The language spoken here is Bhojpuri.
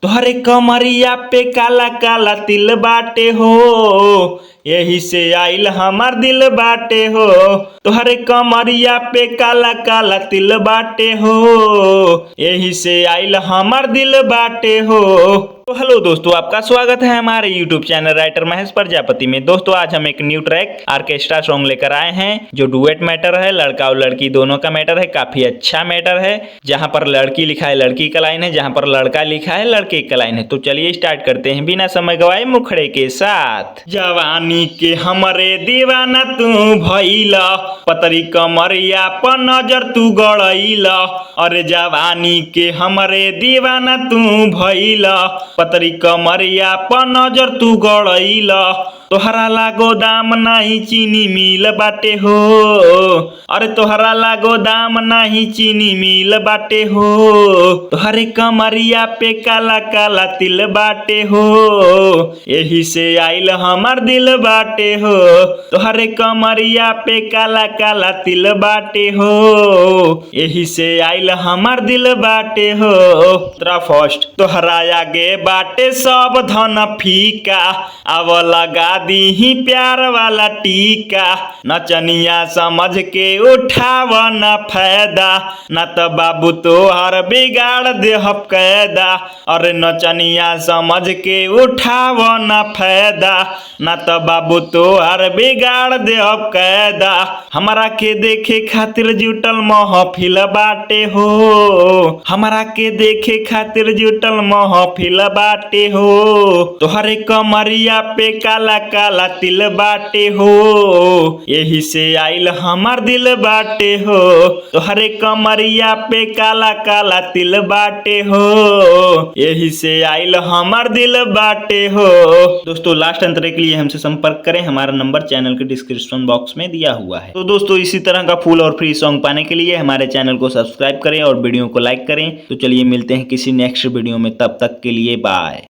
तोहरे कमरिया पे काला काला तिल बाटे हो, यही से आइल हमार दिल बाटे हो। तोहरे कमरिया पे काला काला तिल बाटे हो, यही से आइल हमार दिल बाटे हो। तो हेलो दोस्तों, आपका स्वागत है हमारे YouTube channel writer Mahesh Prajapati में। दोस्तों आज हम एक न्यू ट्रैक ऑर्केस्ट्रा सॉन्ग लेकर आए हैं जो डुएट मैटर है, लड़का और लड़की दोनों का मैटर है। काफी अच्छा मैटर है, जहां पर लड़की लिखा है लड़की का लाइन है, जहां पर लड़का लिखा है लड़के का लाइन है। तो चलिए स्टार्ट करते हैं बिना समय गवाए मुखड़े के साथ। जवानी के हमरे दीवाना तू भइला, पतरी कमरिया पर नजर तू गड़ैला। अरे जवानी के हमरे दीवाना तू भइला, पतरी कमरिया पर नजर तू गड़ैला। तोहरा लागो दाम नाही चीनी मिल बाटे हो, अरे तोहरा लागो दाम नाही चीनी मिल बाटे हो। तोहरे कमरिया पे काला काला तिल बाटे हो, यही से आइल हमार दिल बाटे हो। तोहरे कमरिया पे काला काला तिल बाटे हो, यही से आइल हमार दिल बाटे हो। फर्स्ट तोहरा आगे बाटे सब धन फीका, अब लगा दी प्यार वाला टीका। नचनिया समझ के उठाव न फायदा, न तो बाबू तोहर बिगाड़ देहब कैदा। अरे नचनिया समझ के उठाव न फायदा, न तो बाबू तोहर बिगाड़ देहब कैदा। हमरा के देखे खातिर जुटल महफिल बाटे हो, हमरा के देखे खातिर जुटल महफिल बाटे हो। तोहरे कमरिया पे काला काला तिल बाटे हो, यही से आइल हमार दिल बाटे हो। तोहरे कमरिया पे काला काला तिल बाटे हो, यही से आइल हमार दिल बाटे हो। दोस्तों लास्ट अंतरे के लिए हमसे संपर्क करें, हमारा नंबर चैनल के डिस्क्रिप्शन बॉक्स में दिया हुआ है। तो दोस्तों इसी तरह का फुल और फ्री सॉन्ग पाने के लिए हमारे चैनल को सब्सक्राइब करें और वीडियो को लाइक करें। तो चलिए मिलते हैं किसी नेक्स्ट वीडियो में, तब तक के लिए बाय।